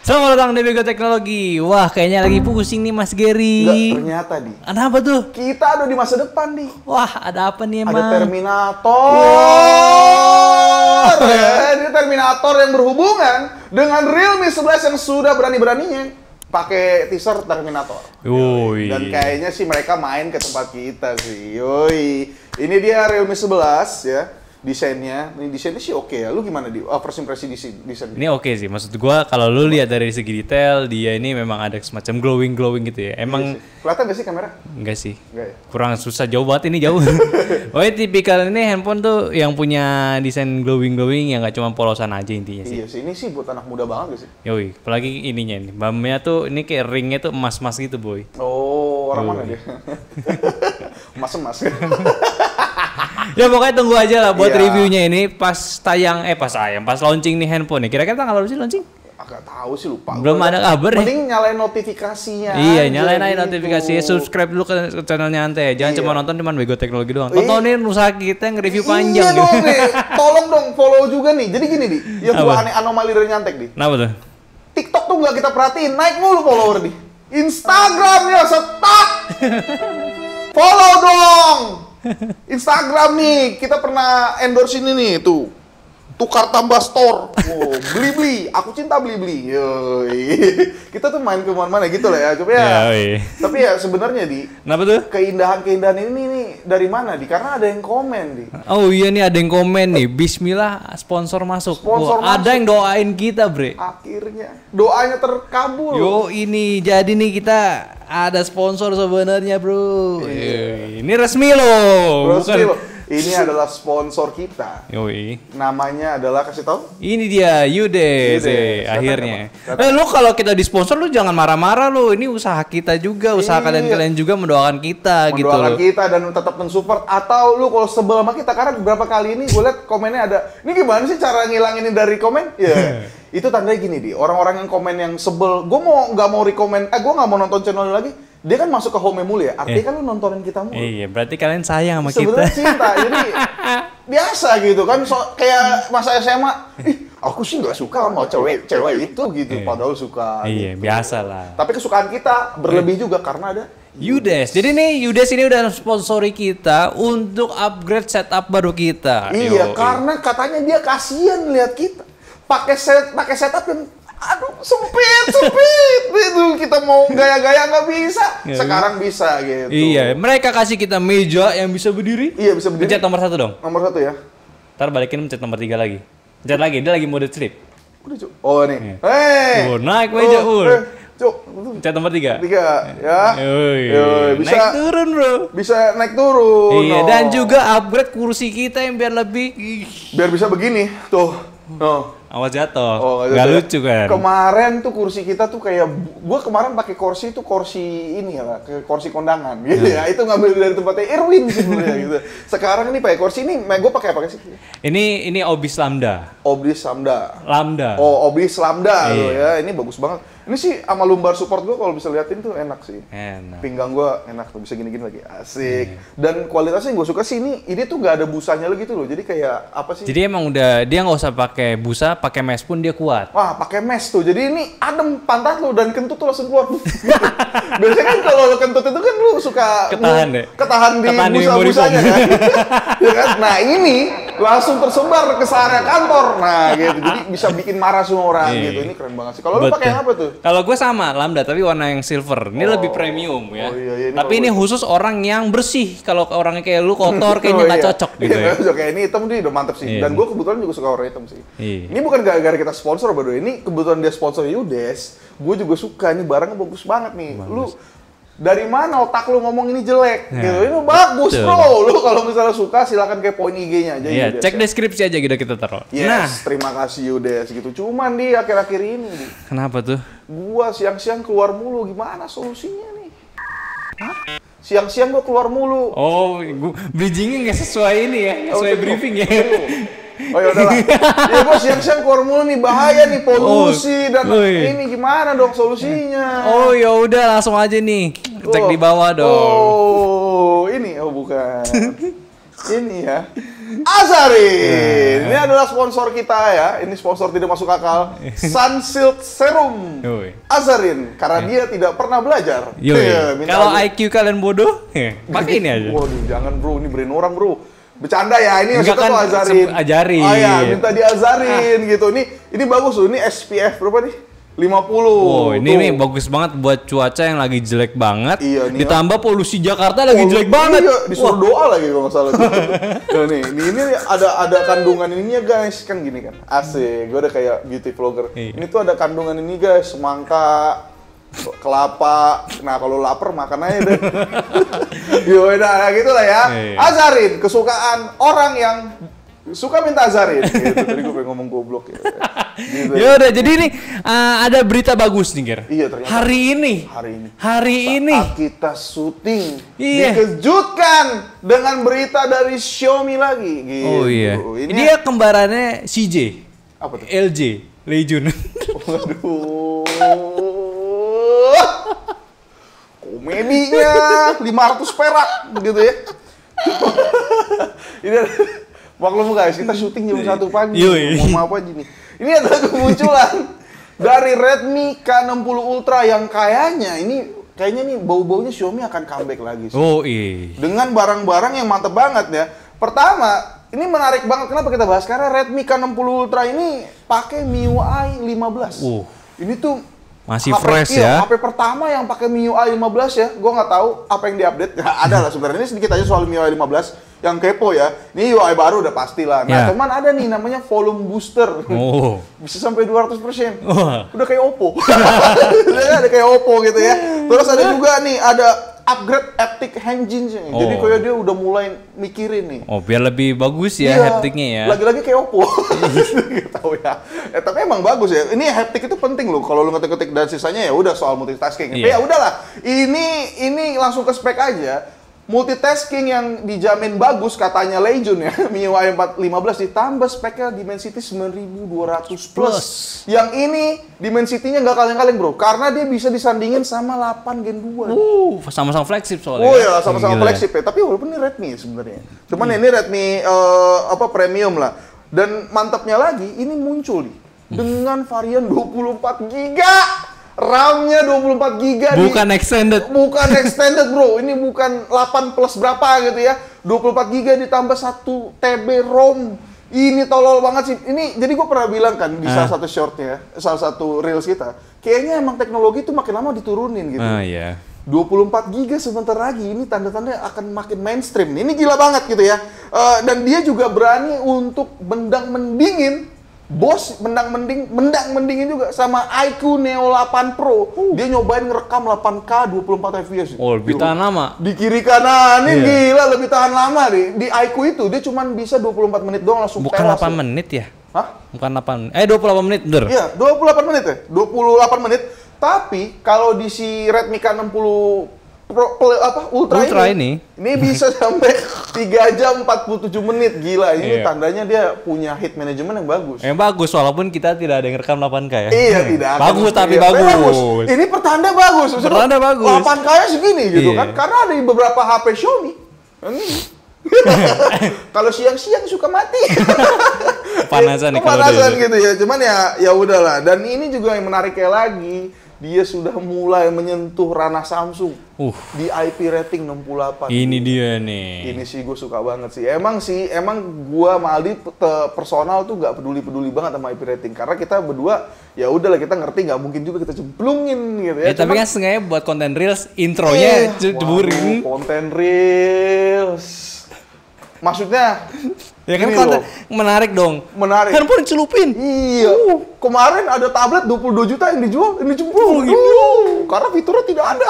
Selamat datang di Bego Teknologi. Wah, kayaknya lagi pusing nih Mas Gary. Enggak, ternyata di. Kenapa tuh? Kita ada di masa depan di. Wah, ada apa nih emang? Ada Terminator. Ini Terminator yang berhubungan dengan Realme 11 yang sudah berani-beraninya pakai teaser Terminator. Yoi. Dan kayaknya sih mereka main ke tempat kita sih. Yoi. Ini dia Realme 11 ya. Desainnya, ini desainnya sih oke ya. Lu gimana di first impression desain? Ini oke sih. Maksud gua kalau lu lihat dari segi detail, dia ini memang ada semacam glowing gitu ya. Emang kelihatan gak sih kamera? enggak sih. Enggak ya? Kurang susah, jauh banget ini, jauh. Oh, tipikal ini handphone tuh yang punya desain glowing yang nggak cuma polosan aja intinya sih. Iya sih, ini sih buat anak muda banget gak sih? Yoi, apalagi ininya nih. Bamnya tuh ini kayak ringnya tuh emas-emas gitu, boy. Oh, orang mana dia? Emas-emas. Ya pokoknya tunggu aja lah buat Iya. reviewnya ini pas launching nih handphone nih. Kira-kira tanggal berapa sih launching? Agak tahu sih, lupa. Belum ada kabar nih. Mending nyalain notifikasinya. Iya, aja nyalain aja gitu. notifikasinya, subscribe dulu ke channelnya Ante. Jangan Iya. cuma nonton Bego Teknologi doang. Tontonin usaha kita nge-review panjang. Iya dong nih, tolong dong follow juga nih. Jadi gini di, yang gua aneh anomali dari Nyantek di. Kenapa tuh? TikTok tuh nggak kita perhatiin, naik mulu follower di. Instagramnya stuck. Follow dong. Instagram nih, kita pernah endorse ini nih, tuh. Tukar tambah store. Oh, beli-beli. Aku cinta beli-beli. Yoi. Kita tuh main kemana-mana gitu lah ya. Coba ya. Yoi. Tapi ya sebenarnya di, Kenapa tuh? keindahan ini nih dari mana di? Karena ada yang komen di. Oh iya nih ada yang komen nih. Bismillah sponsor masuk. Sponsor Wah, ada masuk. yang doain kita, Bre. Akhirnya doanya terkabul. Yo ini jadi nih kita ada sponsor sebenarnya, Bro. Ini resmi loh. Terus nih, loh, ini adalah sponsor kita. Yoi. Namanya adalah, kasih tahu? Ini dia Yudes, Yudes. akhirnya. Kata- Lu kalau kita di sponsor lu jangan marah-marah lu. Ini usaha kita juga, usaha Iya. kalian juga mendoakan kita gitu Mendoakan loh. kita dan tetap mensupport. Atau lu kalau sebel sama kita, karena beberapa kali ini gue liat komennya ada, ini gimana sih cara ngilangin ini dari komen? Ya, itu tandanya gini di, orang-orang yang komen yang sebel, gue nggak mau rekomen, gue nggak mau nonton channel lu lagi. Dia kan masuk ke home mulu ya, artinya kan lu nontonin kita mulu. Iya, berarti kalian sayang sama kita. Sebenarnya cinta, jadi biasa gitu kan, kayak masa SMA, ih aku sih nggak suka sama cewek itu gitu, padahal suka. Iya, gitu. biasa lah. Tapi kesukaan kita berlebih juga karena ada Yudes. Jadi nih Yudes ini udah sponsori kita untuk upgrade setup baru kita. Iya, Yoi. karena katanya dia kasihan lihat kita pakai setup yang aduh sempit itu kita mau gaya-gaya nggak bisa, sekarang bisa gitu. Iya, mereka kasih kita meja yang bisa berdiri. Iya, bisa berdiri. Pencet nomor 1 dong. Nomor 1 ya. Ntar balikin pencet nomor 3 lagi. Pencet lagi, dia lagi mode sleep. Udah Cuk. Oh nih. Iya. Hei. Oh, naik meja, Cuk. Pencet nomor 3. 3 ya. Yoi. Bisa Naik turun, Bro. bisa naik turun. Iya, Oh. dan juga upgrade kursi kita yang biar lebih biar bisa begini tuh. Oh. awas jatuh. Oh, Gak gitu ya. lucu kan? Kemarin tuh kursi kita tuh kayak, gua kemarin pakai kursi ini ya, kayak kursi kondangan gitu ya. Itu ngambil dari tempatnya Irwin sebenarnya gitu. Sekarang ini pakai kursi ini, gua pakai apa sih? Ini Obis Lambda. Oblis Lambda. Lambda. Oh, Oblis Lambda loh Iya. ya. Ini bagus banget. Ini sih sama lumbar support gua kalau bisa liatin tuh enak sih. Enak. Pinggang gua enak tuh, bisa gini-gini lagi. Asik. Dan kualitasnya yang gua suka sih ini tuh nggak ada busanya lagi gitu loh. Jadi kayak apa sih? Jadi emang udah dia nggak usah pakai busa, pakai mesh pun dia kuat. Wah, pakai mesh tuh. Jadi ini adem pantat lu dan kentut tuh langsung keluar. Biasanya kan kalau lu kentut itu kan lu suka Ketahan deh. Ketahan di Ketahan di busa-busanya memori kan. Ya kan? Nah, ini langsung tersebar ke area kantor. Nah, gitu. Jadi bisa bikin marah semua orang Iya. gitu. Ini keren banget sih. Kalau lu pakai yang apa tuh? Kalau gue sama Lambda tapi warna yang silver. Ini lebih premium ya. Oh, iya, ini Tapi ini khusus orang yang bersih. Kalau orangnya kayak lu kotor kayaknya nggak iya. cocok gitu ya. Iya, cocok. Kayak ini hitam dia udah mantep sih. Iya. Dan gue kebetulan juga suka warna hitam sih. Iya. Ini bukan gara-gara kita sponsor, by the way. Ini kebetulan dia sponsor Yudes. Gue juga suka. Ini barangnya bagus banget nih. Lu dari mana otak lu ngomong ini jelek? Ya, Gitu. Ini bagus, betul. bro. Lu kalau misalnya suka silakan kepoin IG-nya aja. Iya, Yudes, cek ya. deskripsi aja gitu kita taruh. Yes, Nah, terima kasih Yudes gitu. Cuman di akhir-akhir ini, di, kenapa tuh? gua siang-siang keluar mulu. Gimana solusinya nih? Hah? Siang-siang gua keluar mulu. Oh, bridgingnya nggak sesuai ini ya, nggak sesuai betul. briefing ya. Betul. Oh ya udahlah. Ya gua siang-siang keluar mulu nih, bahaya nih polusi dan Woi. ini gimana dong solusinya? Oh ya udah langsung aja nih, cek di bawah dong. Oh, ini bukan. Ini ya. Azarin. Ini adalah sponsor kita ya. Ini sponsor tidak masuk akal. Sunsilk Serum. Azarin karena dia tidak pernah belajar. Kalau IQ kalian bodoh, pakai ini aja. Waduh, jangan bro, ini brand orang bro. Bercanda ya, ini maksudnya kan tuh azarin. Ajarin. Oh ya, minta diazarin gitu. Ini bagus loh, ini SPF berapa nih? 50. Oh, ini nih bagus banget buat cuaca yang lagi jelek banget. Iya, nih, ditambah polusi Jakarta lagi jelek banget. Iya, disuruh doa lagi kalau nggak salah. Nah, ini ada kandungan ininya guys, kan gini kan. Asik, gue udah kayak beauty vlogger. Iya. Ini tuh ada kandungan ini guys, semangka, kelapa. Nah, kalau lapar makan aja deh. Yaudah, gitu lah ya. Iya. Azarin, kesukaan orang yang suka minta azarin. Gitu. Tadi gue pengen ngomong goblok ya. Gitu. Ya udah, jadi ini ada berita bagus nih, Ger. Iya, ternyata. Hari ini. Saat kita syuting, iya, dikejutkan dengan berita dari Xiaomi lagi. Gitu. Oh iya. Ini Dia kembarannya CJ. apa tuh? LJ, Leijun. Waduh. Komedinya 500 perak gitu ya. Ini maklum guys, kita syuting jam 1 pagi. Mohon maaf aja nih. Ini adalah kemunculan dari Redmi K60 Ultra yang kayaknya nih bau-baunya Xiaomi akan comeback lagi sih. Oh iya. Dengan barang-barang yang mantep banget ya. Pertama, ini menarik banget kenapa kita bahas karena Redmi K60 Ultra ini pakai MIUI 15. Ini tuh masih HP, fresh iya, ya. HP pertama yang pakai MIUI 15 ya. Gua nggak tahu apa yang diupdate. Ada lah sebenarnya. Ini sedikit aja soal MIUI 15 yang kepo ya. Ini UI baru udah pastilah. Nah, cuman ada nih namanya volume booster. Bisa sampai 200%. Udah kayak Oppo. Udah kayak Oppo gitu ya. Terus ada juga nih ada upgrade haptic engine. Jadi kayak dia udah mulai mikirin nih. Oh, biar lebih bagus ya hapticnya ya. Lagi-lagi kayak Oppo. Gak tahu ya. Tapi emang bagus ya. Ini haptic itu penting loh. Kalau lu ngetik-ngetik dan sisanya ya udah soal multitasking. Tapi ya udahlah. Ini langsung ke spek aja. Multitasking yang dijamin bagus katanya Leijun ya. MIUI 15 ditambah speknya Dimensity 9200 plus. Yang ini Dimensity-nya nggak kaleng-kaleng bro, karena dia bisa disandingin sama 8 Gen 2. Sama-sama flagship soalnya. Oh ya, sama-sama flagship ya. Tapi walaupun ini Redmi sebenarnya. Cuman ini Redmi premium lah. Dan mantapnya lagi, ini muncul nih dengan varian 24 GB. RAM-nya 24 GB. Bukan extended. Bukan extended bro. Ini bukan 8 plus berapa gitu ya. 24 GB ditambah 1 TB ROM. Ini tolol banget sih. Ini jadi gue pernah bilang kan di salah satu shortnya, salah satu reels kita. Kayaknya emang teknologi itu makin lama diturunin gitu. Iya. 24 GB sebentar lagi. Ini tanda-tanda akan makin mainstream. Ini gila banget gitu ya. Dan dia juga berani untuk mendang-mendingin mendingin juga sama iQOO Neo 8 Pro. Dia nyobain ngerekam 8K 24 fps. Oh, lebih tahan lama. Di kiri kanan gila lebih tahan lama deh. Di iQOO itu dia cuma bisa 24 menit doang langsung bukan tewas. Bukan 8 menit ya? Hah? Bukan 28 menit, bener? Iya, 28 menit ya. 28 menit. Tapi kalau di si Redmi K60 Ultra ini bisa sampai 3 jam 47 menit. Gila, ini tandanya dia punya hit management yang bagus. Yang bagus, walaupun kita tidak ada yang rekam 8K ya. Iya, tidak. Bagus, tapi bagus. Ini pertanda bagus. Pertanda bagus. 8K nya segini gitu kan. Karena ada di beberapa HP Xiaomi. Kalau siang-siang suka mati. Panasan gitu ya. Cuman ya udahlah. Dan ini juga yang menariknya lagi, dia sudah mulai menyentuh ranah Samsung di IP rating 68. Ini dia nih. Ini sih gue suka banget sih. Emang gua sama Aldi personal tuh nggak peduli banget sama IP rating karena kita berdua ya udahlah kita ngerti nggak mungkin juga kita cemplungin gitu ya. Tapi kan sengaja buat konten reels intronya ceburin. Konten reels. Maksudnya ya kan konten menarik dong. Menarik. Handphone celupin. Iya. Kemarin ada tablet 22 juta yang dijual, ini cemplung gitu. Karena fiturnya tidak ada.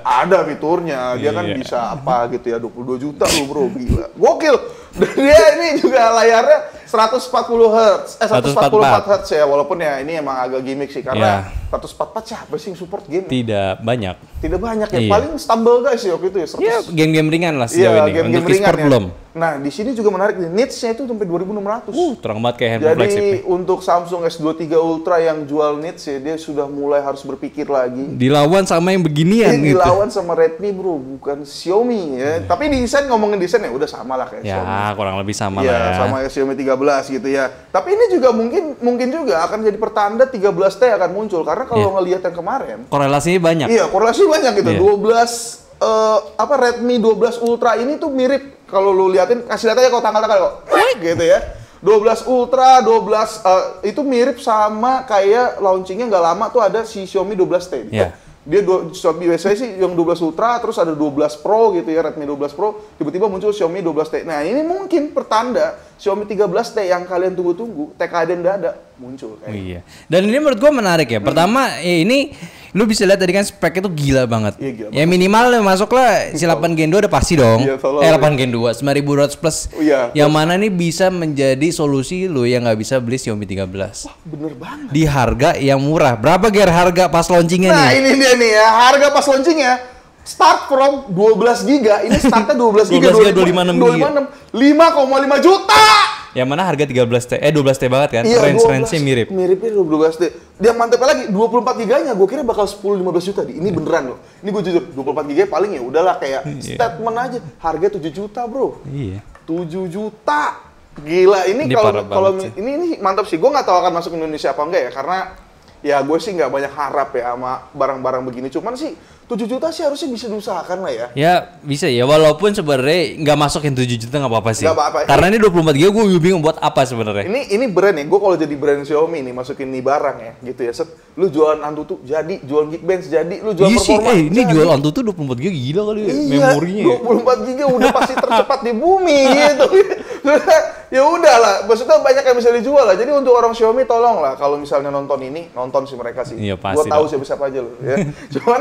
Ada fiturnya. Dia kan bisa apa gitu ya, 22 juta loh bro, gila. Gokil. Dan dia ini juga layarnya 140 Hz, 144 144 Hz ya, walaupun ya ini emang agak gimmick sih, karena 144 siapa sih yang support game? Tidak banyak. Tidak banyak ya, Iya. paling Stumble Guys ya waktu itu ya, Ya, game-game ringan lah sejauh Iya, ini. game-game Untuk ringan e-sport ya. belum. Nah, di sini juga menarik nih, nits-nya itu sampai 2600. Terang banget kayak handphone flagship Jadi nih. untuk Samsung S23 Ultra yang jual nits ya, dia sudah mulai harus berpikir lagi. Dilawan sama yang beginian Ini gitu. dilawan sama Redmi bro, bukan Xiaomi ya. Tapi desain, ngomongin desain ya udah sama lah kayak Ya, Xiaomi. kurang lebih sama Iya, lah ya. sama Xiaomi 13 gitu ya. Tapi ini juga mungkin juga akan jadi pertanda 13T akan muncul, karena kalau ngelihat yang kemarin, Korelasinya banyak. iya korelasi banyak gitu. Iya. 12 Redmi 12 Ultra ini tuh mirip, kalau lu liatin, kasih lihat aja kok tanggal-tanggal kok. Gitu ya. 12 Ultra, 12 itu mirip sama kayak launchingnya nggak lama tuh ada si Xiaomi 12T. Iya. Dia biasanya sih yang 12 Ultra, terus ada 12 Pro gitu ya, Redmi 12 Pro, tiba-tiba muncul Xiaomi 12T. Nah, ini mungkin pertanda Xiaomi 13T yang kalian tunggu-tunggu, TKD ada muncul. Oh, iya. Dan ini menurut gua menarik ya. Pertama, ini lu bisa lihat tadi kan speknya tuh gila banget. Iya, gila Ya minimal masuklah si 8 Gen 2 udah pasti dong. Iya, tolong. 8 Gen 2 9200 plus. Oh, iya. Yang mana nih bisa menjadi solusi lu yang nggak bisa beli Xiaomi 13. Bener banget. Di harga yang murah. Berapa Ger harga pas launchingnya Nah, nih? ini dia nih ya, harga pas launchingnya start from 12 giga, ini startnya 12 giga, 256 giga. 5,5 juta. Yang mana harga 13T, 12T banget kan? Iya, Range-nya mirip. Miripnya 12 deh. Dia mantep lagi, 24 giganya gue kira bakal 10-15 juta. Ini beneran loh. Ini gue jujur, 24 giga paling ya udahlah kayak statement aja. Harga 7 juta, Bro. Iya. 7 juta. Gila, ini Ini kalau parah kalau banget sih. ini mantap sih. Gue nggak tahu akan masuk Indonesia apa enggak ya, karena ya gue sih nggak banyak harap ya sama barang-barang begini. Cuman sih 7 juta sih harusnya bisa diusahakan lah ya. Ya bisa ya, walaupun sebenarnya nggak masuk yang 7 juta nggak apa-apa sih. Nggak apa-apa. Karena ini 24 GB gue bingung buat apa sebenarnya. Ini brand ya, gue kalau jadi brand Xiaomi nih, masukin nih barang ya, gitu ya. Set, lu jualan Antutu jadi, jualan Geekbench jadi, lu jualan Iya sih, Performa ini jadi. jual Antutu 24 GB gila kali ya, Iya, memorinya. 24 giga udah pasti tercepat di bumi gitu. Ya udah lah, maksudnya banyak yang bisa dijual lah. Jadi untuk orang Xiaomi tolong lah, kalau misalnya nonton ini, nonton sih mereka sih. Iya, Gua pasti tahu dong. siapa aja loh ya. Cuman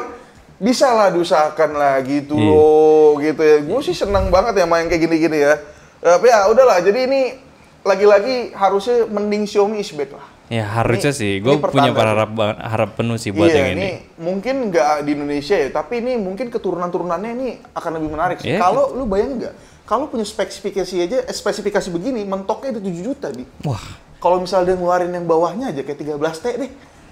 bisa lah diusahakan lah gitu Iya. loh, gitu ya. Gue sih seneng banget ya main kayak gini-gini ya. Tapi ya udahlah, jadi ini lagi-lagi harusnya mending Xiaomi is back lah. Ya harusnya Ini- sih, ini gue punya pertanda. harap penuh sih buat Iya, yang ini. mungkin nggak di Indonesia ya, tapi ini mungkin keturunan-turunannya ini akan lebih menarik sih. Iya. Kalau lu bayangin nggak, kalau punya spesifikasi aja, spesifikasi begini, mentoknya itu 7 juta, Di. Wah, Kalau misalnya dia ngeluarin yang bawahnya aja kayak 13T deh,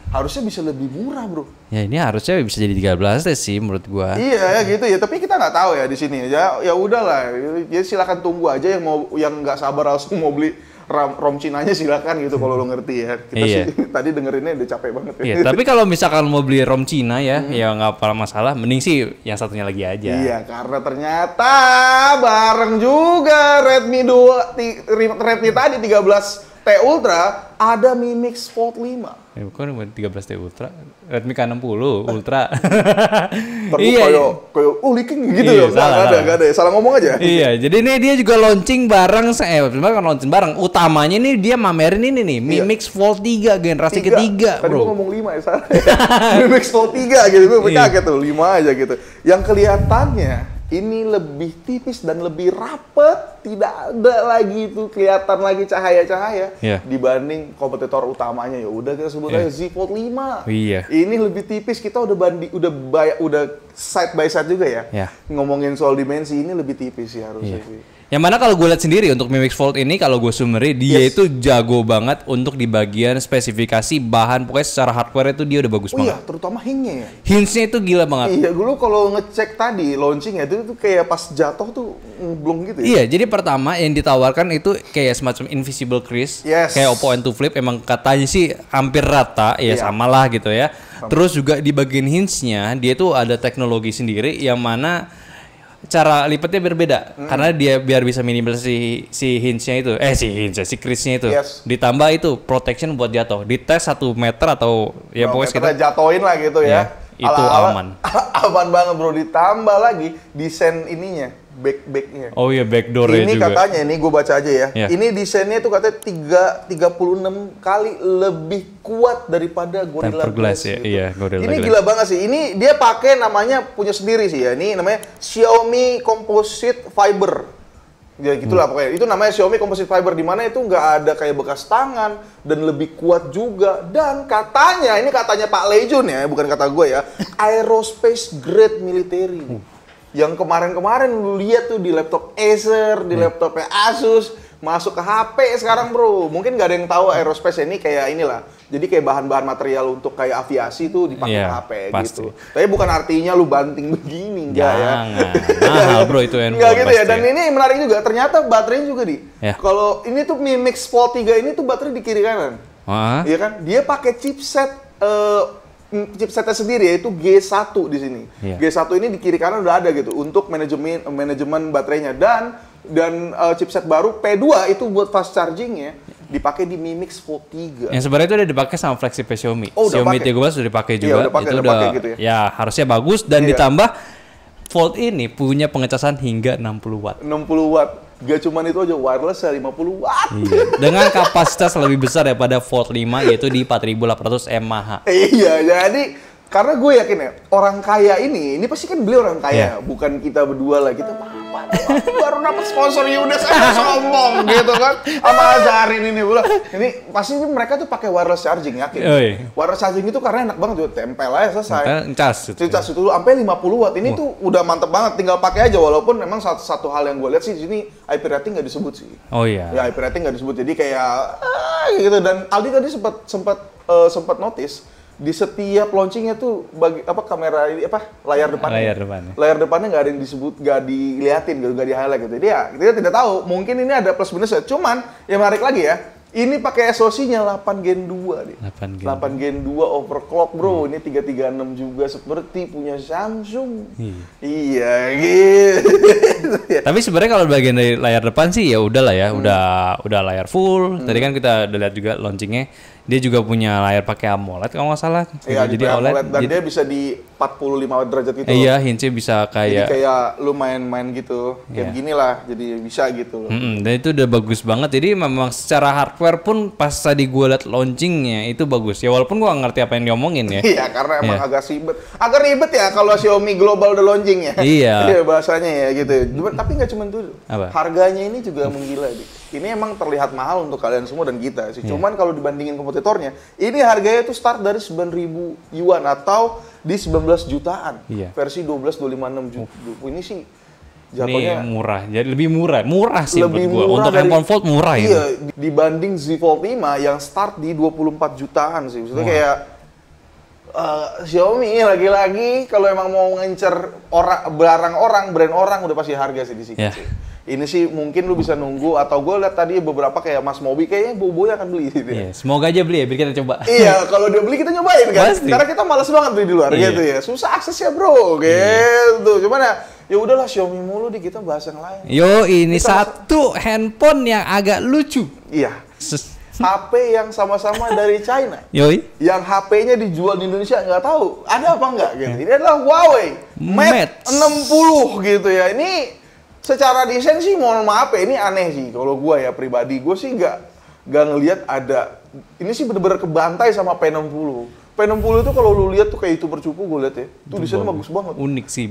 harusnya bisa lebih murah, bro. ya ini harusnya bisa jadi 13 deh sih menurut gua. Iya ya gitu ya, tapi kita nggak tahu ya di sini. Ya udahlah, ya silakan tunggu aja yang nggak sabar langsung mau beli ROM Cinanya silakan gitu kalau lo ngerti ya. Kita Iya. sih tadi dengerinnya udah capek banget. Iya, tapi kalau misalkan mau beli ROM Cina ya, ya nggak apa masalah. Mending sih yang satunya lagi aja. Iya, karena ternyata bareng juga Redmi tadi 13T Ultra ada Mi Mix Fold 5. Ya, bukan 13T Ultra, Redmi K60 Ultra. Terus Iya, kayak leaking gitu Iya, loh. Nggak ada. Salah ngomong aja. Iya, jadi ini dia juga launching bareng, sebenarnya kan launching bareng. Utamanya nih dia mamerin ini nih, Mi Iya. Mix Fold 3 generasi 3. ketiga, Tadi bro. gua ngomong 5 ya salah. Mi Mix Fold 3 gitu, gue Iya. kaget tuh 5 aja gitu. Yang kelihatannya ini lebih tipis dan lebih rapet, tidak ada lagi itu kelihatan lagi cahaya-cahaya Iya. dibanding kompetitor utamanya. Ya udah kita sebut Iya. aja Z Fold 5. Iya. Ini lebih tipis, kita udah side by side juga ya. Iya. Ngomongin soal dimensi ini lebih tipis sih harusnya Iya. sih. Yang mana kalau gue lihat sendiri untuk Mi Mix Fold ini, kalau gue summary, dia Yes. itu jago banget untuk di bagian spesifikasi bahan, pokoknya secara hardware itu dia udah bagus Oh iya, banget. terutama hingnya ya. Hintsnya itu gila banget. Iya, dulu kalau ngecek tadi launching ya itu kayak pas jatuh tuh ngeblong gitu ya. Iya, jadi pertama yang ditawarkan itu kayak semacam invisible crease, Yes. kayak Oppo N2 Flip, emang katanya sih hampir rata, ya Iya. samalah gitu ya. Terus juga di bagian hintsnya dia tuh ada teknologi sendiri yang mana cara lipatnya berbeda, karena dia biar bisa minimal si hintsnya itu, si crease-nya itu, Yes. ditambah itu protection buat jatuh, dites 1 meter atau ya Nah, pokoknya sekitar. kita jatoin lah gitu ya. Ya, itu aman. Aman banget bro, ditambah lagi desain ininya, backnya. Oh iya, backdoor-nya Ini juga. katanya, ini gue baca aja ya. Ya. Ini desainnya tuh katanya 36 kali lebih kuat daripada Gorilla Tempered Glass Glass ya, gitu. iya, Gorilla Ini Glass. gila banget sih. Ini dia pakai namanya punya sendiri sih ya. Ini namanya Xiaomi Composite Fiber. Ya gitulah pokoknya. Itu namanya Xiaomi Composite Fiber, di mana itu nggak ada kayak bekas tangan dan lebih kuat juga. Dan katanya, ini katanya Pak Lejun ya, bukan kata gue ya, aerospace grade military. Yang kemarin-kemarin lu lihat tuh di laptop Acer, di laptopnya Asus, masuk ke HP sekarang bro. Mungkin nggak ada yang tahu aerospace ini kayak inilah. Jadi kayak bahan-bahan material untuk kayak aviasi tuh dipakai ke HP pasti. gitu. Tapi bukan artinya lu banting begini, enggak ya. Mahal bro itu handphone. Enggak gitu ya. Dan ini menarik juga, ternyata baterainya juga Ya. kalau ini tuh Mi Mix Fold 3 ini tuh baterai di kiri kanan. Iya kan? Dia pakai chipset chipsetnya sendiri yaitu G1 di sini. G1 ini di kiri kanan udah ada gitu untuk manajemen baterainya, dan chipset baru P2 itu buat fast chargingnya dipakai di Mi Mix Fold 3. Yang sebenarnya itu udah dipakai sama flagship Xiaomi. Oh, Xiaumi 13 sudah dipakai juga. Udah pakai, itu udah gitu ya. Ya harusnya bagus, dan ditambah Fold ini punya pengecasan hingga 60 watt. 60 watt. Gak cuman itu aja, wireless ya 50 watt. Iya. Dengan kapasitas lebih besar daripada Fold 5 yaitu di 4800 mAh. Iya, jadi karena gue yakin ya, orang kaya ini pasti kan beli orang kaya, bukan kita berdua lah. Kita baru dapat sponsor Yuda, saya sombong gitu kan, sama Azarin ini pula. Ini pasti mereka tuh pakai wireless charging, yakin. Wireless charging itu karena enak banget tuh, tempel aja selesai. Cas itu sampai 50 watt. Ini tuh udah mantep banget, tinggal pakai aja. Walaupun memang satu hal yang gue lihat sih di sini IP rating nggak disebut sih. Oh iya. Ya IP rating nggak disebut, jadi kayak gitu. Dan Aldi tadi sempat notice di setiap launchingnya tuh kamera ini layar depannya. Layar depannya nggak ada yang disebut, nggak diliatin gitu, nggak di highlight gitu. Jadi ya kita tidak tahu, mungkin ini ada plus minusnya. Cuman yang menarik lagi ya, ini pakai SoC-nya 8 Gen 2 nih. 8 Gen 2 overclock bro. Ini 336 juga seperti punya Samsung. Iya gitu. Tapi sebenarnya kalau bagian dari layar depan sih ya udahlah ya, udah layar full. Tadi kan kita udah lihat juga launchingnya. Dia juga punya layar pakai AMOLED kalau nggak salah. Iya, jadi AMOLED, dan dia bisa di 45 derajat gitu. Iya, hingga bisa kayak. Jadi kayak lu main-main gitu, kayak begini lah. Jadi bisa gitu loh. Dan itu udah bagus banget. Jadi memang secara hardware pun pas tadi gue liat launchingnya itu bagus. Ya walaupun gue nggak ngerti apa yang diomongin ya. Iya, karena emang agak ribet ya kalau Xiaomi Global udah launching ya. Iya. Bahasanya ya gitu. Tapi nggak cuma itu. Harganya ini juga menggila. Ini emang terlihat mahal untuk kalian semua dan kita sih. Cuman kalau dibandingin kompetitornya, ini harganya tuh start dari 9.000 yuan atau di 19 jutaan. Versi 12,256 juta. Ini sih jatuhnya ini murah. Jadi lebih murah sih buat gua. Untuk handphone Fold murah ya. Iya, dibanding Z Fold 5 yang start di 24 jutaan sih. Maksudnya kayak Xiaomi lagi-lagi kalau emang mau ngincer brand orang udah pasti harga sih di sini sih. Ini sih mungkin lu bisa nunggu, atau gue lihat tadi beberapa kayak Mas Mobi kayaknya Boboy akan beli gitu ya. Semoga aja beli ya, biar kita coba. Iya, kalau dia beli kita nyobain kan. Karena kita malas banget beli di luar gitu ya. Susah aksesnya bro, gitu. Cuman ya udahlah Xiaomi mulu deh, kita bahas yang lain. Yo, ini satu handphone yang agak lucu. Iya. HP yang sama-sama dari China. Yoi. Yang HP-nya dijual di Indonesia nggak tahu ada apa nggak gitu. Ini adalah Huawei Mate 60 gitu ya. Ini secara desain sih mohon maaf ya, ini aneh sih kalau gue ya pribadi. Gue sih nggak ngelihat ada, ini sih bener-bener kebantai sama P60. P60 itu kalau lu lihat tuh kayak YouTuber cupu, gue lihat ya, itu desainnya bagus banget. Unik sih.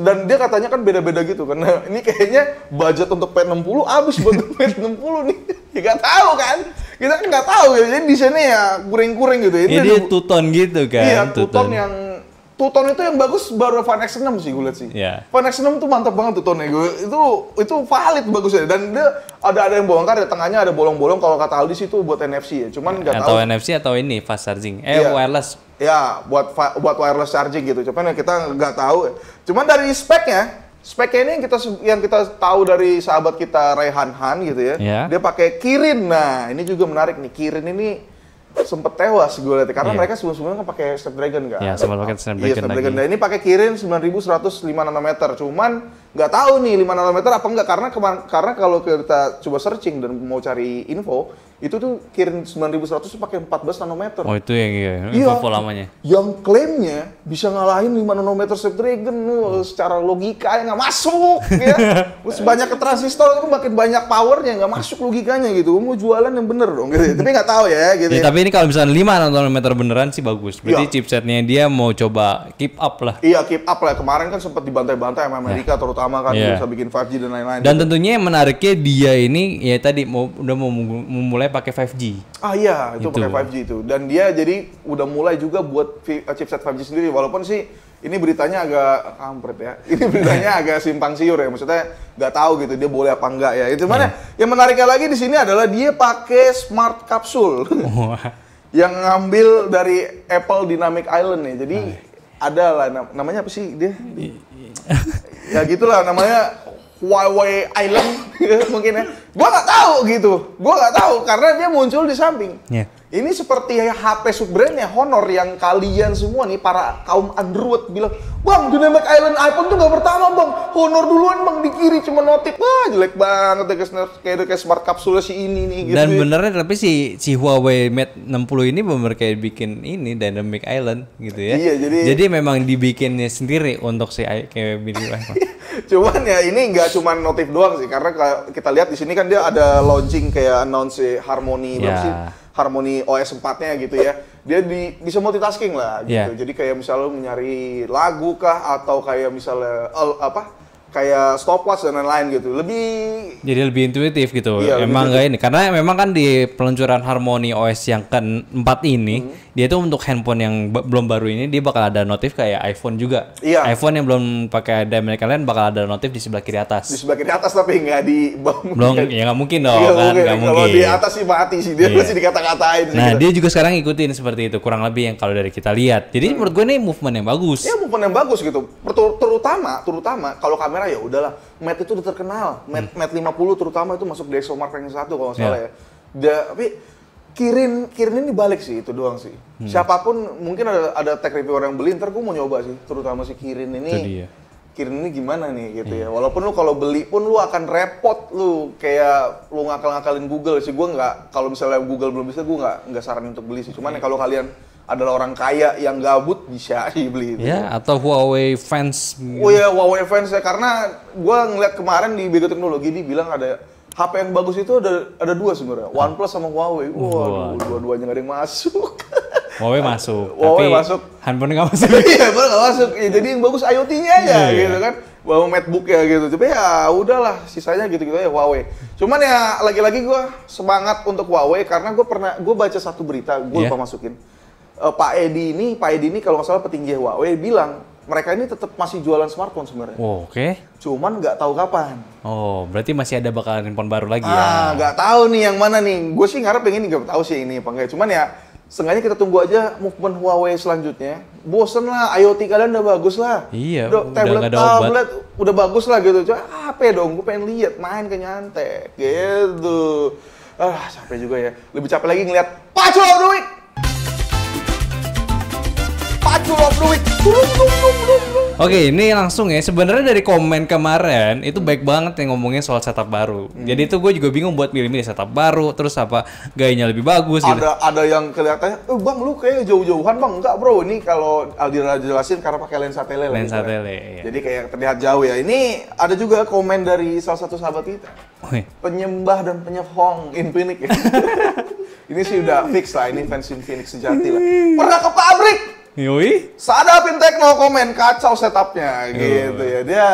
Dan dia katanya kan beda-beda gitu, karena ini kayaknya budget untuk P60 habis buat P60 nih. Ya nggak tahu kan, kita kan nggak tahu ya, jadi desainnya ya kuring-kuring gitu. Ini dia two-tone gitu kan. Iya, two-tone yang Two-tone itu yang bagus baru One X6 sih gue lihat sih. One X6 tuh mantap banget two-tone-nya. Itu valid bagusnya. Dan dia ada yang bongkar, di tengahnya ada bolong-bolong, kalau kata Aldi itu buat NFC ya. Cuman nggak tahu. Atau NFC atau ini fast charging. Wireless. Ya, buat wireless charging gitu. Cuman ya kita nggak tahu. Cuman dari speknya ini yang kita tahu dari sahabat kita Raihan Han gitu ya. Dia pakai Kirin. Nah, ini juga menarik nih. Kirin ini sempet tewas gue lihat karena mereka sebelum-sebelumnya kan pakai Snapdragon kan. Iya, sempat pakai Snapdragon lagi. Nah, ini pakai Kirin 9105 nanometer. Cuman nggak tahu nih 5 nanometer apa enggak, karena kalau kita coba searching dan mau cari info, itu tuh Kirin 9100 tuh pakai 14 nanometer. Oh, itu yang info lamanya. Yang klaimnya bisa ngalahin 5 nanometer Snapdragon secara logika yang nggak masuk ya. Terus banyak ke transistor itu makin banyak powernya, nggak masuk logikanya gitu. Mau jualan yang bener dong gitu. Tapi nggak tahu ya gitu. Ya, tapi ini kalau misalnya 5 nanometer beneran sih bagus. Berarti chipsetnya dia mau coba keep up lah. Iya, keep up lah. Kemarin kan sempat dibantai-bantai sama Amerika, terutama utama kan, Iya. bisa bikin 5G dan lain-lain. Dan tentunya yang menariknya dia ini ya tadi udah mau memulai pakai 5G. Ah iya, itu Gitu. pakai 5G itu. Dan dia jadi udah mulai juga buat chipset 5G sendiri. Walaupun sih ini beritanya agak kampret ya. Ini beritanya agak simpang siur ya. Maksudnya nggak tahu gitu dia boleh apa enggak ya. Itu mana? Yang menariknya lagi di sini adalah dia pakai smart capsule yang ngambil dari Apple Dynamic Island nih. Jadi ada lah namanya apa sih dia? Ya gitulah namanya Huawei Island mungkin ya. Gua nggak tahu gitu. Gua nggak tahu karena dia muncul di samping. Iya. Ini seperti HP subbrandnya Honor yang kalian semua nih para kaum Android bilang, "Bang, Dynamic Island iPhone tuh nggak pertama, Bang. Honor duluan, Bang, di kiri cuma notif." Wah, jelek banget ya kayak smart capsule si ini nih gitu. Dan benernya tapi si Huawei Mate 60 ini bener kayak bikin ini Dynamic Island gitu ya. Iya, jadi memang dibikinnya sendiri untuk si kayak video iPhone. Cuman ya ini nggak cuma notif doang sih, karena kita lihat di sini kan dia ada launching kayak announce Harmony, berapa sih? Harmony OS 4-nya gitu ya. Dia bisa multitasking lah gitu. Jadi kayak misalnya lu nyari lagu kah atau kayak misalnya kayak stopwatch dan lain-lain gitu. Jadi lebih intuitif gitu. Iya, Emang nggak ini karena memang kan di peluncuran Harmony OS yang ke-4 ini dia tuh untuk handphone yang belum baru ini dia bakal ada notif kayak iPhone juga. Iya. iPhone yang belum pakai Dynamic Island bakal ada notif di sebelah kiri atas. Di sebelah kiri atas tapi nggak di Belum ya nggak mungkin dong Iya, kan nggak mungkin. Kalau di atas sih mati sih dia masih dikata-katain sih. Nah, dia juga sekarang ikutin seperti itu kurang lebih yang kalau dari kita lihat. Jadi menurut gue ini movement yang bagus. Ya movement yang bagus gitu. Terutama kalau kamera ya udahlah. Mate itu udah terkenal. Mate 50 terutama itu masuk di ExoMark ranking 1 kalau nggak salah ya. Tapi Kirin ini balik sih itu doang sih. Siapapun mungkin ada tech reviewer yang beli ntar gue mau nyoba sih. Terutama si Kirin ini. Kirin ini gimana nih gitu ya. Walaupun lu kalau beli pun lu akan repot lu kayak lu ngakal-ngakalin Google sih. Gue nggak kalau misalnya Google belum bisa gue nggak saranin untuk beli sih. Cuman kalau kalian adalah orang kaya yang gabut bisa dibeli itu. Ya, atau Huawei fans. Oh ya, Huawei fans ya karena gue ngeliat kemarin di Bego Teknologi dia bilang ada HP yang bagus itu ada dua sebenarnya, OnePlus sama Huawei. Waduh, dua-duanya nggak ada yang masuk. Huawei masuk, Huawei tapi masuk. handphone nggak masuk. Iya, baru nggak masuk. Ya, jadi yang bagus IoT-nya aja gitu kan. Bawa MacBook ya gitu. Tapi ya udahlah, sisanya gitu-gitu aja Huawei. Cuman ya lagi-lagi gue semangat untuk Huawei karena gue baca satu berita, gue lupa masukin. Pak Edi ini kalau nggak salah petinggi Huawei bilang mereka ini tetap masih jualan smartphone sebenarnya. Oh, oke. Cuman nggak tahu kapan. Oh, berarti masih ada bakalan handphone baru lagi ya? Nggak tahu nih yang mana nih. Gue sih ngarep pengen nggak tahu sih ini apa enggak. Cuman ya setengahnya kita tunggu aja movement Huawei selanjutnya. Bosen lah, IoT kalian udah bagus lah. Iya, udah nggak ada obat. tablet udah bagus lah gitu. Coba apa dong? Gue pengen lihat main ke nyantek gitu. Capek juga ya. Lebih capek lagi ngeliat Pacul of the Week. Oke, ini langsung ya. Sebenarnya dari komen kemarin itu baik banget yang ngomongin soal setup baru. Jadi itu gue juga bingung buat milih-milih setup baru, terus apa gayanya lebih bagus gitu. Ada yang kelihatannya, bang lu kayak jauh-jauhan bang. Enggak bro, ini kalau Aldira jelasin karena pakai lensa tele. Lensa gitu, tele. Iya. Jadi kayak terlihat jauh ya. Ini ada juga komen dari salah satu sahabat kita. Penyembah dan penyokong Infinix. Ya. Ini sih udah fix lah. Ini fans Infinix sejati lah. Pernah ke pabrik. Yoi. Sadapin Tekno komen kacau setupnya gitu ya. Dia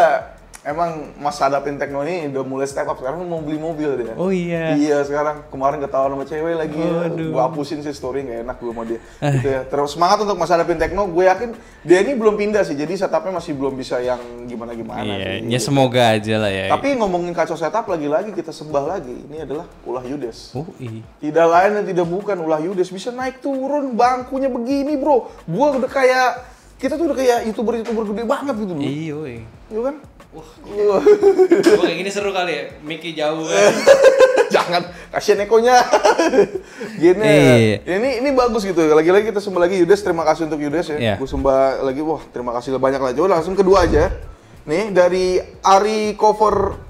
emang Mas Sadapin Tekno ini udah mulai step up sekarang mau beli mobil dia. Oh iya. Iya sekarang kemarin ketahuan sama cewek lagi. Gua hapusin sih story nggak enak gue sama dia. Gitu ya. Terus semangat untuk Mas Sadapin Tekno. Gue yakin dia ini belum pindah sih. Jadi setupnya masih belum bisa yang gimana-gimana. Iya. Sih. Ya semoga aja lah ya. Tapi ngomongin kacau setup lagi-lagi kita sembah lagi. Ini adalah Ulah Yudes. Oh iya. Tidak lain dan tidak bukan Ulah Yudes bisa naik turun bangkunya begini bro. Gua udah kayak kita tuh udah kayak youtuber gede banget gitu bro. Iya. Iya kan? Wah, kayak gini seru kali ya, Mickey jauh kan. Jangan, kasihan ekonya. Gini ya. Ini bagus gitu. Lagi-lagi kita sembah lagi Yudes, terima kasih untuk Yudes ya. Yeah. Gue sembah lagi, wah terima kasih banyak lah. Coba langsung kedua aja. Nih dari Ari Cover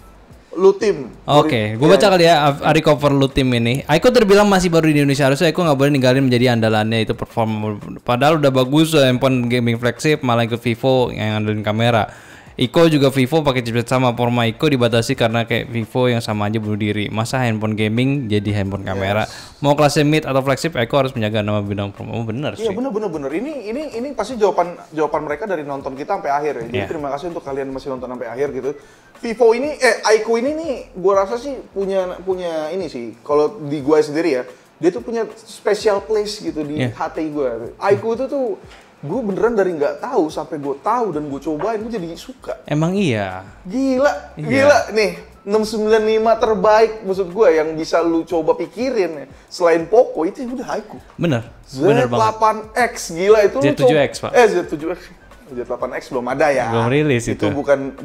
Lutim. Oke, gue baca kali ya Ari Cover Lutim ini. Aiko terbilang masih baru di Indonesia, harusnya Aiko nggak boleh ninggalin menjadi andalannya itu perform. Padahal udah bagus handphone gaming flagship, malah ikut Vivo yang andelin kamera. Iko juga Vivo pakai chipset sama. Forma Iko dibatasi karena kayak Vivo yang sama aja bunuh diri. Masa handphone gaming jadi handphone kamera? Mau kelasnya mid atau flagship, Iko harus menjaga nama bidang promo. Oh, bener sih. Iya bener. Ini pasti jawaban mereka dari nonton kita sampai akhir ya. Jadi terima kasih untuk kalian masih nonton sampai akhir gitu. Vivo ini, Aiko ini nih, gua rasa sih punya ini sih. Kalau di gua sendiri ya, dia tuh punya special place gitu di hati gua. Aiko itu tuh gue beneran dari nggak tahu sampai gue tahu dan gue cobain, gue jadi suka. Emang iya. Gila nih 695 terbaik maksud gue yang bisa lu coba pikirin selain Poco itu udah Aiko. Bener banget. Z8X gila itu. Z7X Pak. Z7X. Z8X belum ada ya. Belum rilis itu. Itu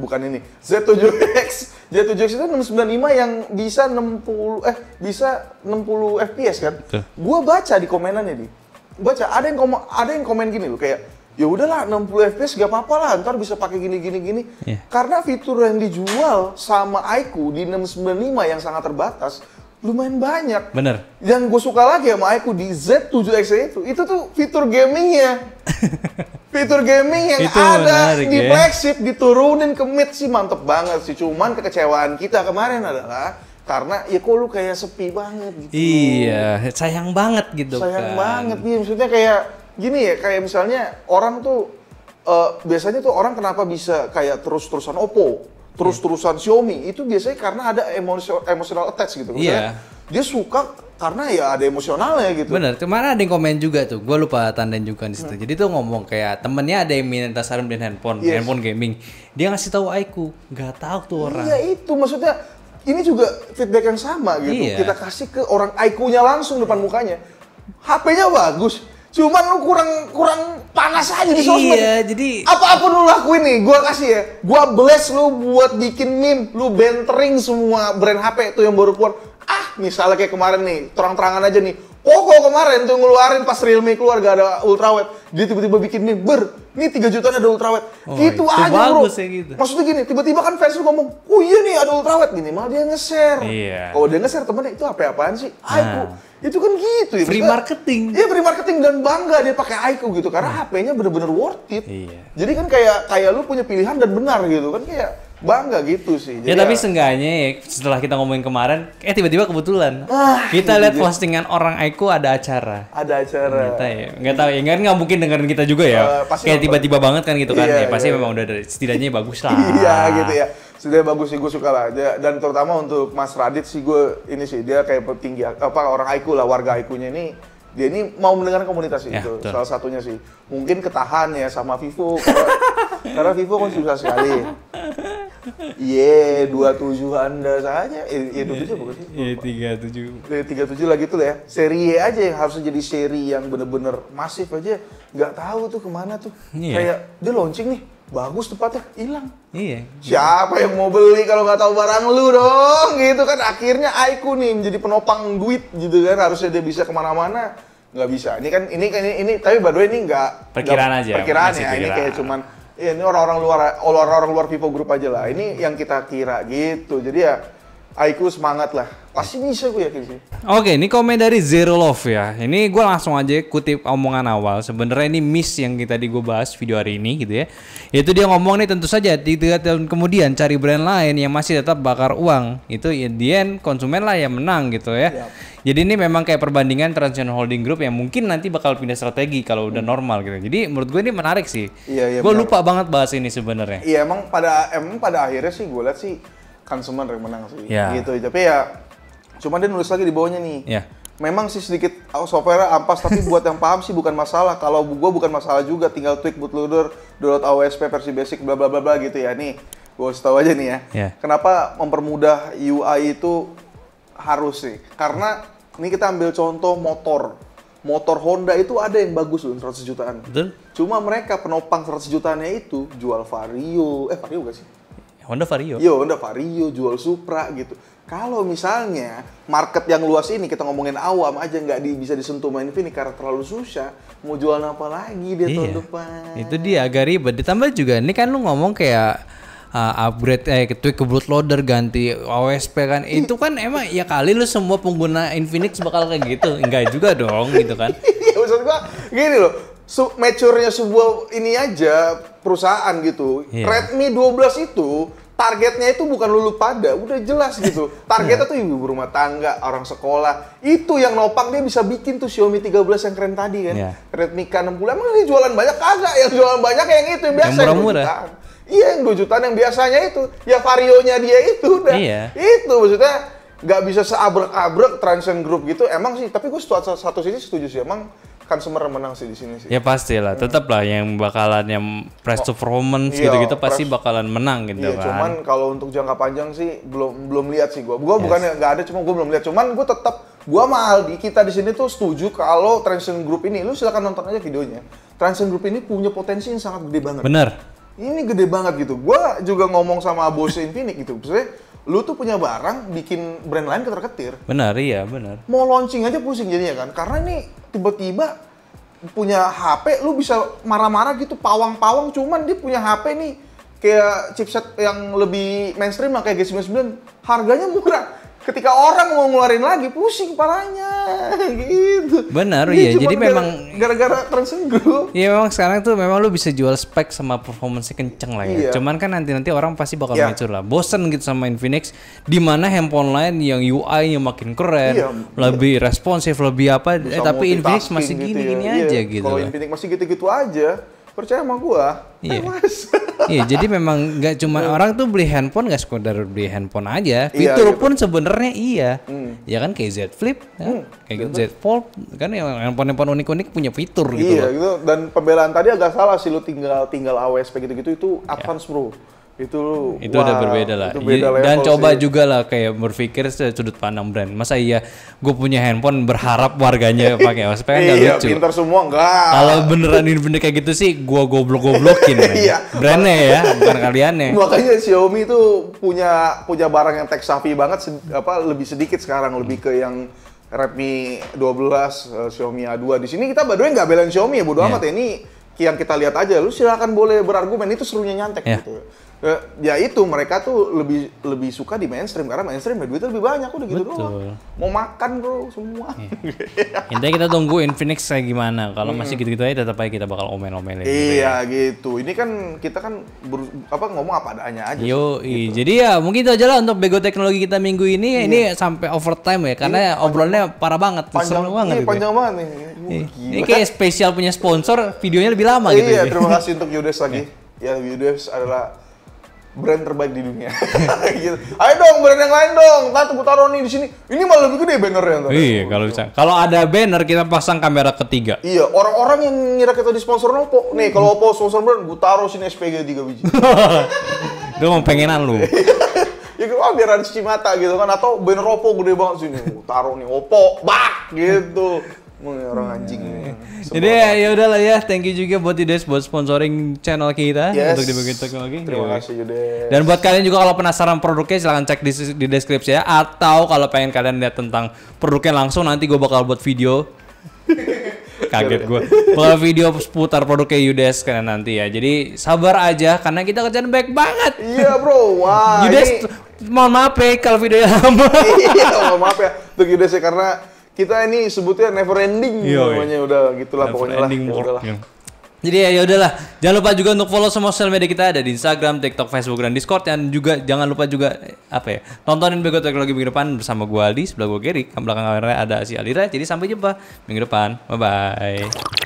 bukan ini. Z7X itu 695 yang bisa 60 FPS kan. Gue baca di komenannya nih. Ada yang komen gini loh kayak ya udahlah 60 fps gak apa-apa lah ntar bisa pakai gini karena fitur yang dijual sama Aiko di 695 yang sangat terbatas lumayan banyak. Bener. Yang gue suka lagi sama Aiko di Z7X itu tuh fitur gamingnya. Fitur gaming yang itu ada menarik, di flagship diturunin ke mid sih mantep banget sih. Cuman kekecewaan kita kemarin adalah karena ya kok lu kayak sepi banget gitu. Iya, sayang banget gitu sayang banget nih, maksudnya kayak gini ya, kayak misalnya orang tuh biasanya tuh orang kenapa bisa kayak terus-terusan Oppo, terus-terusan Xiaomi, itu biasanya karena ada emotional attach gitu. Misalnya dia suka karena ya ada emosionalnya gitu. Bener, kemarin ada yang komen juga tuh, gue lupa tandain juga di situ. Jadi tuh ngomong kayak temennya ada yang minta saran beliin handphone gaming, dia ngasih tahu Aiko, nggak tahu tuh orang. Iya itu maksudnya. Ini juga feedback yang sama gitu. Kita kasih ke orang Aiko-nya langsung depan mukanya. HP-nya bagus, cuman lu kurang panas aja di sosmed. Iya, jadi apapun lu lakuin nih, gua kasih ya. Gua bless lu buat bikin meme, lu bentering semua brand HP itu yang baru keluar. Misalnya kayak kemarin nih, terang-terangan aja nih. Poco kemarin tuh ngeluarin pas Realme keluar gak ada ultrawide. Dia tiba-tiba bikin meme, nih 3 jutaan ada ultrawide. Gitu aja bro. Ya gitu. Maksudnya gini, tiba-tiba kan fans lu ngomong, oh iya nih ada ultrawide gini, malah dia nge-share. Kalau dia nge-share temennya, itu apa-apaan sih? Aiko. Itu kan gitu ya. Free marketing. Iya free marketing dan bangga dia pakai Aiko gitu. Karena HP-nya bener-bener worth it. Jadi kan kayak lu punya pilihan dan benar gitu kan kayak bangga gitu sih. Jadi tapi seenggaknya ya, setelah kita ngomongin kemarin, tiba-tiba kebetulan kita lihat postingan orang Aiko ada acara. Ada acara. Nggak tahu ya, nggak mungkin dengerin kita juga ya. Kayak tiba-tiba banget kan gitu kan. Pasti memang udah setidaknya bagus lah. Iya gitu ya. Setidaknya bagus sih, gue suka lah. Dan terutama untuk Mas Radit sih dia kayak petinggi orang Aiko lah, warga Aikonya ini. Dia ini mau mendengar komunitas itu, salah satunya sih. Mungkin ketahan ya sama Vivo, karena Vivo kan susah sekali. 27 Anda saja. 27 bukan sih? 37 lagi tuh ya. Seri E aja yang harus jadi seri yang bener-bener masif aja. Nggak tahu tuh kemana tuh. Kayak dia launching nih, bagus tempatnya, hilang. Siapa yang mau beli kalau nggak tahu barang lu dong? Gitu kan. Akhirnya Aiko nih menjadi penopang duit gitu kan. Harusnya dia bisa kemana-mana. Nggak bisa. Ini tapi by the way ini nggak perkiraan aja. Perkiraan ya. Ini kayak cuman ini orang luar Vivo Group aja lah. Ini yang kita kira gitu. Jadi ya Aiko semangat lah. Pasti bisa gue yakin sih. Oke, ini komen dari Zero Love ya. Ini gue langsung aja kutip omongan awal. Sebenarnya ini miss yang tadi gue bahas video hari ini gitu ya. Yaitu dia ngomong nih tentu saja 3 tahun kemudian cari brand lain yang masih tetap bakar uang. Itu in the end konsumen lah yang menang gitu ya. Jadi ini memang kayak perbandingan Transsion Holding Group yang mungkin nanti bakal pindah strategi kalau udah normal gitu. Jadi menurut gue ini menarik sih. Gue lupa banget bahas ini sebenarnya. Iya emang pada akhirnya sih gue lihat sih konsumen yang menang sih. Gitu. Tapi ya cuman dia nulis lagi di bawahnya nih. Memang sih sedikit software ampas tapi buat yang paham sih bukan masalah. Kalau gue bukan masalah juga, tinggal tweak bootloader, download AOSP versi basic bla bla bla bla gitu ya. Nih, gue harus tahu aja nih ya. Kenapa mempermudah UI itu harus sih? Karena ini kita ambil contoh motor Honda itu ada yang bagus loh 100 jutaan. Betul. Cuma mereka penopang 100 jutaannya itu jual Vario, Vario gak sih? Honda Vario. Iya, Honda Vario, jual Supra gitu. Kalau misalnya market yang luas ini kita ngomongin awam aja nggak bisa disentuh main Infinix karena terlalu susah, mau jual apa lagi dia tahun depan. Itu dia agak ribet. Ditambah juga ini kan lu ngomong kayak upgrade tweak ke bootloader ganti OSP kan. Itu kan emang ya kali lu semua pengguna Infinix bakal kayak gitu. Enggak juga dong gitu kan. Iya maksud gua gini loh. mature-nya sebuah ini aja perusahaan gitu. Iya. Redmi 12 itu targetnya itu bukan lulu pada, udah jelas gitu. Targetnya tuh ibu rumah tangga, orang sekolah. Itu yang nopang dia bisa bikin tuh Xiaomi 13 yang keren tadi kan. Iya. Redmi K60. Emang dia jualan banyak kagak? Yang jualan banyak yang itu yang biasa. Yang murah-murah. Iya, yang 2 jutaan yang biasanya itu. Ya varionya dia itu udah. Iya. Itu maksudnya nggak bisa seabrek-abrek Transcend Group gitu. Emang sih, tapi gue satu sisi setuju sih. Emang consumer menang sih di sini sih. Ya pastilah, tetap lah yang bakalan yang price to performance Iya, gitu-gitu pasti bakalan menang gitu Iya, kan. cuman kalau untuk jangka panjang sih belum lihat sih gua. Gua bukannya nggak ada, cuma gua belum lihat. Cuman gua tetap Aldi, kita di sini tuh setuju kalau Transcend Group ini, lu silakan nonton aja videonya. Transcend Group ini punya potensi yang sangat gede banget. Bener. Ini gede banget gitu. Gua juga ngomong sama bos Infinix gitu. Maksudnya, lu tuh punya barang bikin brand lain ketar-ketir. Benar, iya benar. Mau launching aja pusing jadinya kan. Karena ini tiba-tiba punya HP, lu bisa marah-marah gitu, pawang-pawang, cuman dia punya HP nih kayak chipset yang lebih mainstream lah kayak G99, harganya murah. Ketika orang mau ngeluarin lagi, pusing kepalanya gitu. Benar, Ini iya. cuma Jadi memang gara-gara Transcend Group. iya memang sekarang tuh memang lu bisa jual spek sama performance kenceng lah ya. Iya. Cuman kan nanti orang pasti bakal Iya. mature lah. Bosen gitu sama Infinix di mana handphone lain yang UI-nya makin keren, Iya, lebih responsif, lebih apa Bisa tapi Infinix multitasking masih gitu gini-gini ya. aja Iya, gitu. Kalau lah. Infinix masih gitu-gitu aja, percaya sama gua. Iya. Mas. Iya, jadi memang nggak cuma orang tuh beli handphone nggak sekedar beli handphone aja. Iya, Fitur gitu. pun sebenarnya iya. Ya kan kayak Z Flip, ya. Kayak Z Fold, kan yang handphone unik-unik punya fitur gitu Iya loh. gitu, dan pembelaan tadi agak salah sih, lu tinggal AWSP gitu-gitu itu advance bro. Itu Udah berbeda lah. Itu beda level Dan coba sih. juga lah kayak berpikir dari sudut pandang brand. Masa iya gue punya handphone berharap warganya pakai OSP kan nggak Iya, lucu. pintar semua enggak. Kalau beneran ini bener kayak gitu sih, gua goblok-goblokin. men. Iya. Brandnya ya, bukan kaliannya. Makanya Xiaomi itu punya barang yang tech savvy banget, lebih sedikit sekarang, lebih ke yang Redmi 12, Xiaomi A2. Di sini kita by the way nggak belain Xiaomi ya, bodo Iya. amat ya. Ini yang kita lihat aja, lu silakan boleh berargumen, itu serunya nyantek Iya. gitu. Ya itu mereka tuh lebih suka di mainstream karena mainstream ya duitnya lebih banyak, udah gitu Betul. doang. Mau makan bro semua. Intinya kita tunggu Infinix kayak gimana. Kalau masih gitu-gitu aja tetap aja kita bakal omel-omelin. Iya gitu. Ini kan kita kan ngomong apa adanya aja. Yo, jadi ya mungkin itu aja lah untuk Bego Teknologi kita minggu ini. Ini sampai overtime ya, karena obrolannya parah banget, Panjang seru banget. iya, gitu. panjang banget nih. Ini kayak spesial punya sponsor, videonya lebih lama gitu. Iya, ya. terima kasih untuk Yudes lagi. Ya, Yudes adalah brand terbaik di dunia. Gitu. Ayo dong, brand yang lain dong. Ntar gue taruh nih di sini. Ini malah lebih gede bannernya ntar. Iya, kalau bisa. Kalau ada banner kita pasang kamera ketiga. Iya, orang-orang yang ngira kita di sponsor Oppo. Nih, kalau Oppo sponsor brand, gue taruh sini SPG 3 biji. Itu mau pengenan lu. Ya biar ada cuci mata gitu kan. Atau banner Oppo gede banget sini. Gue taruh nih Oppo, bak gitu. Orang anjing ini. Jadi ya udahlah ya, thank you juga buat Yudes buat sponsoring channel kita Yes. untuk di Bego Teknologi. Terima Iya. kasih Yudes. Dan buat kalian juga kalau penasaran produknya silahkan cek di deskripsi ya. Atau kalau pengen kalian lihat tentang produknya langsung, nanti gue bakal buat video. Kaget gue. Bakal video seputar produknya Yudes kalian nanti ya. Jadi sabar aja karena kita kerjaan baik banget. Iya bro, wah Yudes, mohon maaf ya kalau videonya lama. Iya, mohon maaf ya untuk Yudes ya, karena kita ini sebutnya never ending namanya, udah gitulah pokoknya lah. Ending Ya work. udahlah. Jadi ya udahlah, jangan lupa juga untuk follow semua sosial media kita, ada di Instagram, TikTok, Facebook, dan Discord. Dan juga jangan lupa juga tontonin Bego Teknologi minggu depan bersama gue Aldi, sebelah gue Gary, belakang kamera ada si Alira. Jadi sampai jumpa minggu depan, bye bye.